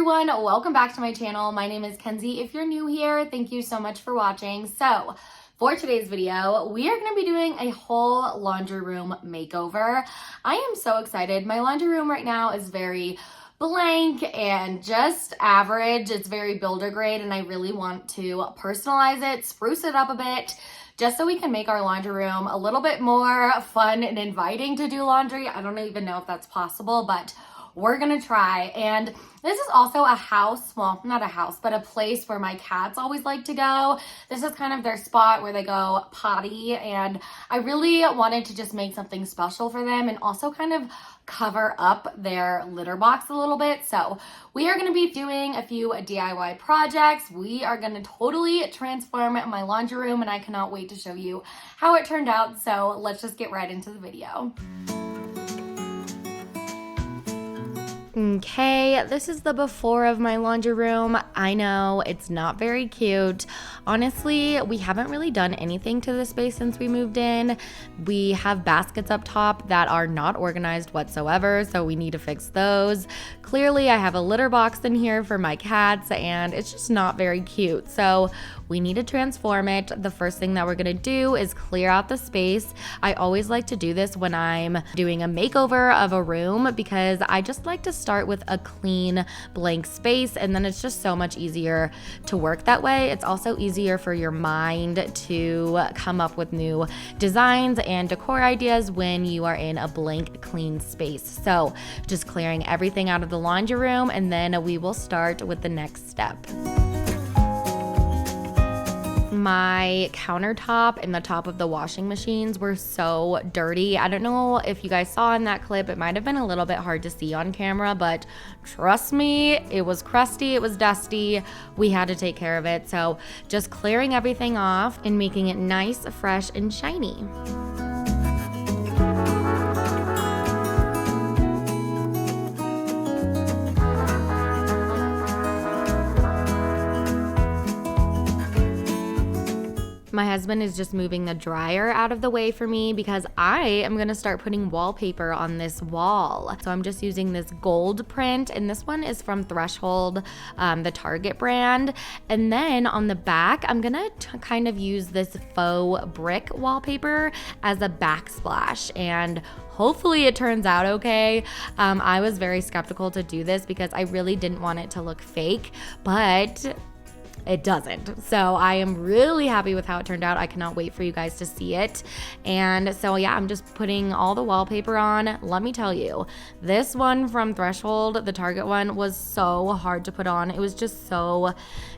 everyone, welcome back to my channel. My name is Kenzie. If you're new here, thank you so much for watching. So for today's video, we are going to be doing a whole laundry room makeover. I am so excited. My laundry room right now is very blank and just average. It's very builder grade and I really want to personalize it, spruce it up a bit, just so we can make our laundry room a little bit more fun and inviting to do laundry. I don't even know if that's possible, but we're gonna try. And this is also a house, well, not a house, but a place where my cats always like to go. This is kind of their spot where they go potty, and I really wanted to just make something special for them and also kind of cover up their litter box a little bit. So we are going to be doing a few DIY projects. We are going to totally transform my laundry room, and I cannot wait to show you how it turned out. So let's just get right into the video. Okay, this is the before of my laundry room. I know it's not very cute. Honestly, we haven't really done anything to this space since we moved in. We have baskets up top that are not organized whatsoever, so we need to fix those. Clearly, I have a litter box in here for my cats, and it's just not very cute. So we need to transform it. The first thing that we're gonna do is clear out the space. I always like to do this when I'm doing a makeover of a room because I just like to start with a clean blank space, and then it's just so much easier to work that way. It's also easier for your mind to come up with new designs and decor ideas when you are in a blank clean space. So just clearing everything out of the laundry room, and then we will start with the next step. My countertop and the top of the washing machines were so dirty. I don't know if you guys saw in that clip, it might have been a little bit hard to see on camera, but trust me, it was crusty, it was dusty. We had to take care of it. So just clearing everything off and making it nice, fresh, and shiny. My husband is just moving the dryer out of the way for me because I am gonna start putting wallpaper on this wall. So I'm just using this gold print, and this one is from Threshold, the Target brand. And then on the back, I'm gonna kind of use this faux brick wallpaper as a backsplash, and hopefully it turns out okay. I was very skeptical to do this because I really didn't want it to look fake, but it doesn't. So I am really happy with how it turned out. I cannot wait for you guys to see it. And so yeah, I'm just putting all the wallpaper on. Let me tell you, this one from Threshold, the Target one, was so hard to put on. It was just so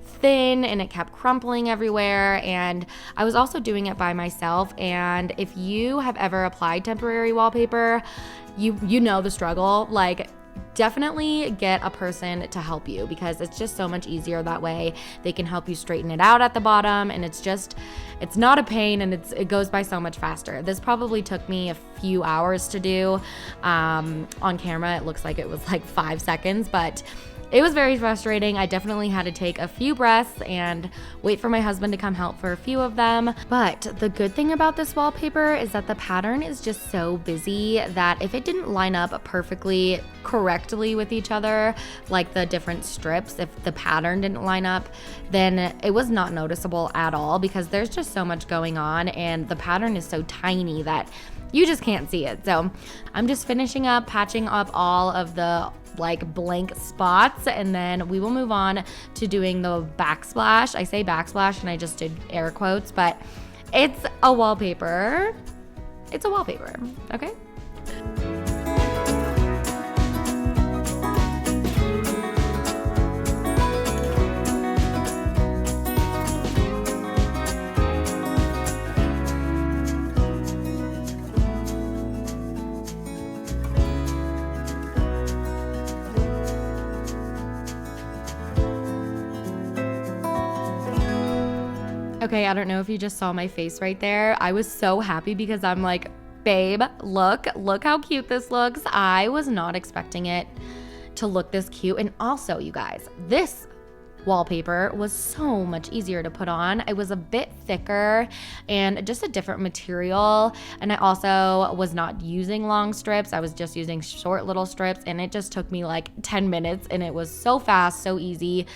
thin and it kept crumpling everywhere, and I was also doing it by myself. And if you have ever applied temporary wallpaper, you know the struggle. Like, definitely get a person to help you because it's just so much easier that way. They can help you straighten it out at the bottom, and it's not a pain, and it goes by so much faster. This probably took me a few hours to do. On camera, it looks like it was like 5 seconds, but it was very frustrating. I definitely had to take a few breaths and wait for my husband to come help for a few of them. But the good thing about this wallpaper is that the pattern is just so busy that if it didn't line up perfectly correctly with each other, like the different strips, if the pattern didn't line up, then it was not noticeable at all because there's just so much going on and the pattern is so tiny that you just can't see it. So I'm just finishing up, patching up all of the like blank spots, and then we will move on to doing the backsplash. I say backsplash and I just did air quotes, but it's a wallpaper. It's a wallpaper, okay? Okay, I don't know if you just saw my face right there. I was so happy because I'm like, babe, look how cute this looks. I was not expecting it to look this cute. And also, you guys, this wallpaper was so much easier to put on. It was a bit thicker and just a different material. And I also was not using long strips. I was just using short little strips, and it just took me like 10 minutes, and it was so fast, so easy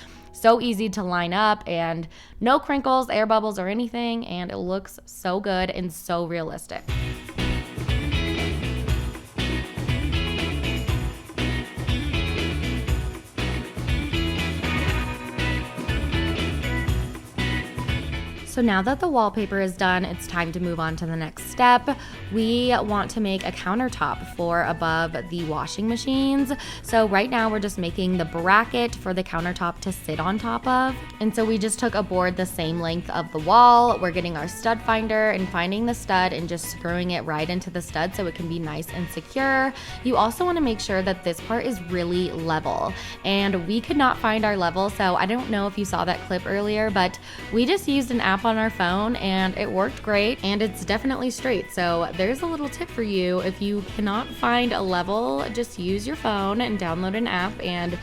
to line up, and no crinkles, air bubbles, or anything, and it looks so good and so realistic. So now that the wallpaper is done, it's time to move on to the next step. We want to make a countertop for above the washing machines. So right now we're just making the bracket for the countertop to sit on top of. And so we just took a board the same length of the wall. We're getting our stud finder and finding the stud and just screwing it right into the stud so it can be nice and secure. You also want to make sure that this part is really level. And we could not find our level, so I don't know if you saw that clip earlier, but we just used an app on our phone and it worked great, and it's definitely straight. So there's a little tip for you. If you cannot find a level, just use your phone and download an app. And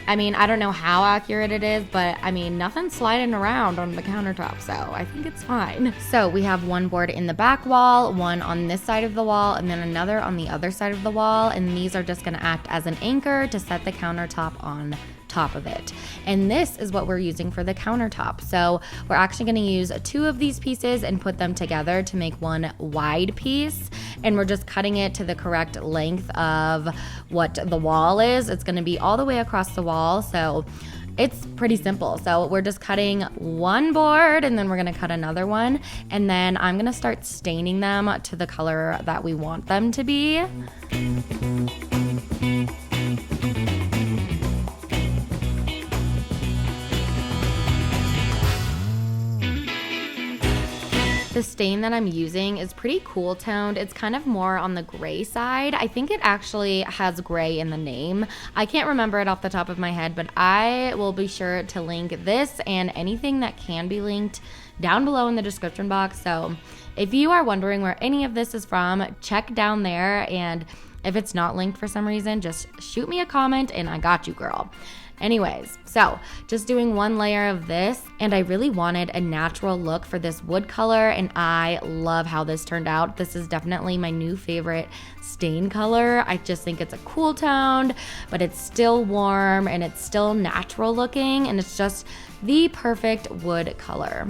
I mean, I don't know how accurate it is, but I mean, nothing's sliding around on the countertop, so I think it's fine. So we have one board in the back wall, one on this side of the wall, and then another on the other side of the wall, and these are just gonna act as an anchor to set the countertop on top of it. And this is what we're using for the countertop. So we're actually going to use 2 of these pieces and put them together to make one wide piece, and we're just cutting it to the correct length of what the wall is. It's going to be all the way across the wall, so it's pretty simple. So we're just cutting one board, and then we're going to cut another one, and then I'm going to start staining them to the color that we want them to be. The stain that I'm using is pretty cool toned. It's kind of more on the gray side. I think it actually has gray in the name. I can't remember it off the top of my head, but I will be sure to link this and anything that can be linked down below in the description box. So if you are wondering where any of this is from, check down there, and if it's not linked for some reason, just shoot me a comment and I got you, girl. Anyways, so just doing one layer of this, and I really wanted a natural look for this wood color, and I love how this turned out. This is definitely my new favorite stain color. I just think it's a cool tone, but it's still warm and it's still natural looking, and it's just the perfect wood color.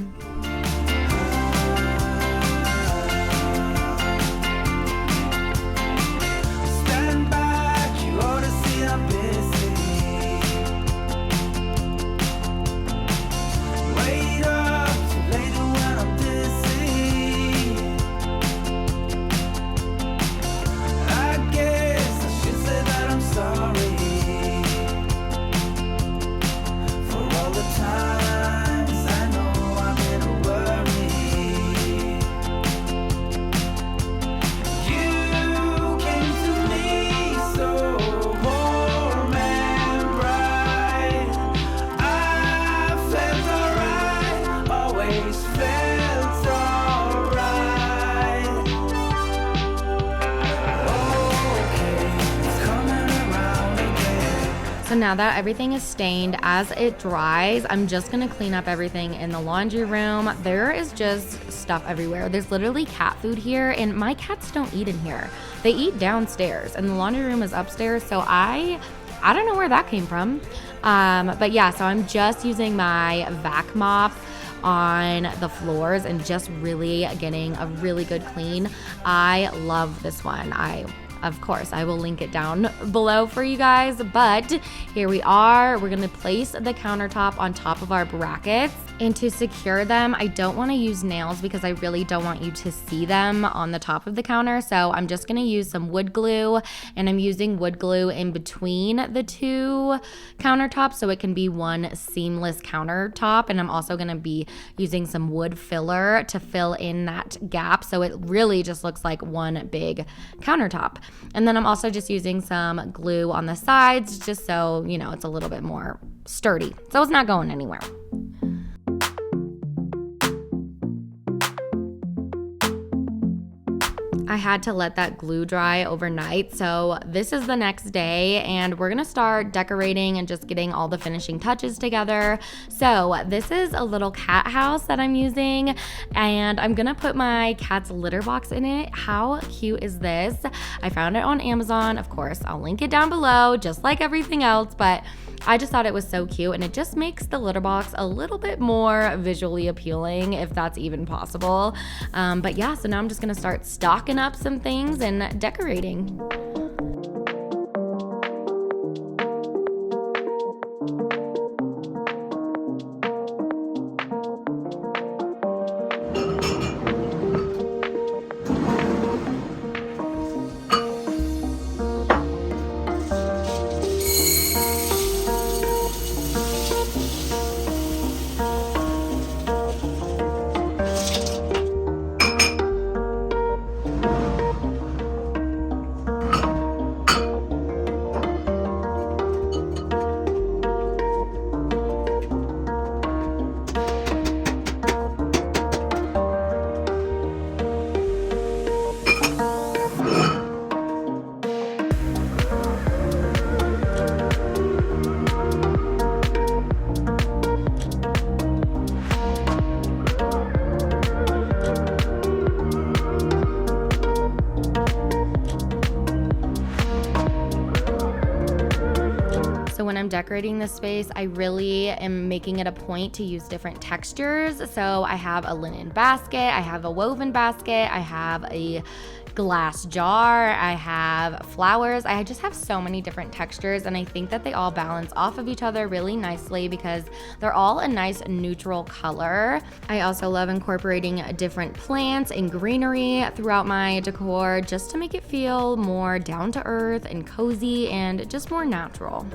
So now that everything is stained, as it dries, I'm just gonna clean up everything in the laundry room. There is just stuff everywhere. There's literally cat food here, and my cats don't eat in here. They eat downstairs, and the laundry room is upstairs, so I don't know where that came from. But yeah, so I'm just using my vac mop on the floors and just really getting a really good clean. I love this one. Of course, I will link it down below for you guys, but here we are. We're gonna place the countertop on top of our brackets, and to secure them, I don't wanna use nails because I really don't want you to see them on the top of the counter, so I'm just gonna use some wood glue, and I'm using wood glue in between the 2 countertops so it can be one seamless countertop, and I'm also gonna be using some wood filler to fill in that gap so it really just looks like one big countertop. And then I'm also just using some glue on the sides just so, you know, it's a little bit more sturdy. So it's not going anywhere. I had to let that glue dry overnight, so this is the next day and we're gonna start decorating and just getting all the finishing touches together. So this is a little cat house that I'm using and I'm gonna put my cat's litter box in it. How cute is this? I found it on Amazon. Of course, I'll link it down below just like everything else, but I just thought it was so cute and it just makes the litter box a little bit more visually appealing, if that's even possible. But yeah, so now I'm just gonna start stocking up some things and decorating. So when I'm decorating this space, I really am making it a point to use different textures. So I have a linen basket, I have a woven basket, I have a glass jar, I have flowers. I just have so many different textures and I think that they all balance off of each other really nicely because they're all a nice neutral color. I also love incorporating different plants and greenery throughout my decor just to make it feel more down to earth and cozy and just more natural.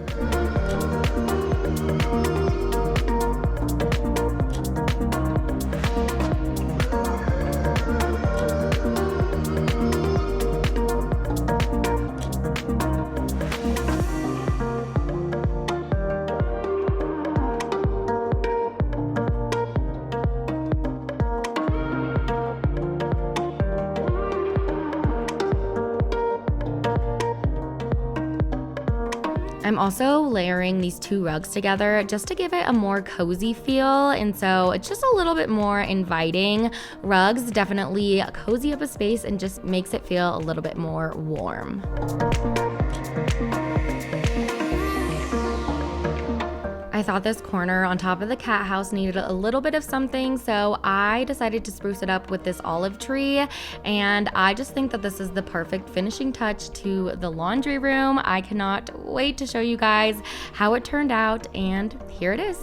I'm also layering these two rugs together just to give it a more cozy feel, and so it's just a little bit more inviting. Rugs definitely cozy up a space and just makes it feel a little bit more warm. I thought this corner on top of the cat house needed a little bit of something, so I decided to spruce it up with this olive tree, and I just think that this is the perfect finishing touch to the laundry room. I cannot wait to show you guys how it turned out, and here it is.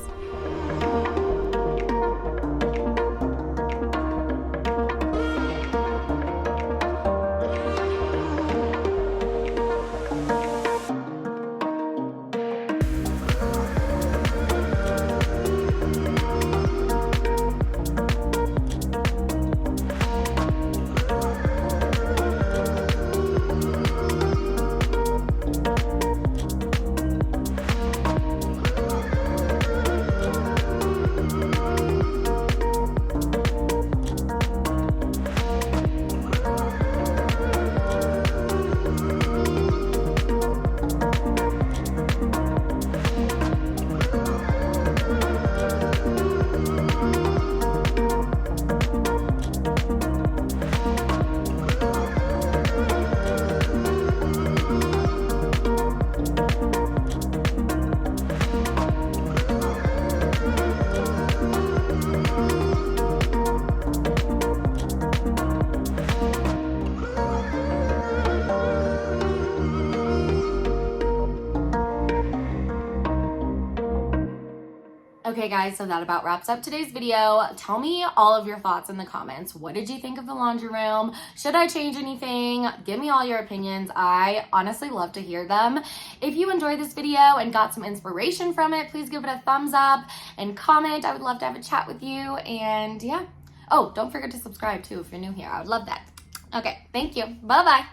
Okay guys, so that about wraps up today's video. Tell me all of your thoughts in the comments. What did you think of the laundry room? Should I change anything? Give me all your opinions. I honestly love to hear them. If you enjoyed this video and got some inspiration from it, please give it a thumbs up and comment. I would love to have a chat with you. And yeah. Oh, don't forget to subscribe too if you're new here. I would love that. Okay, thank you. Bye-bye.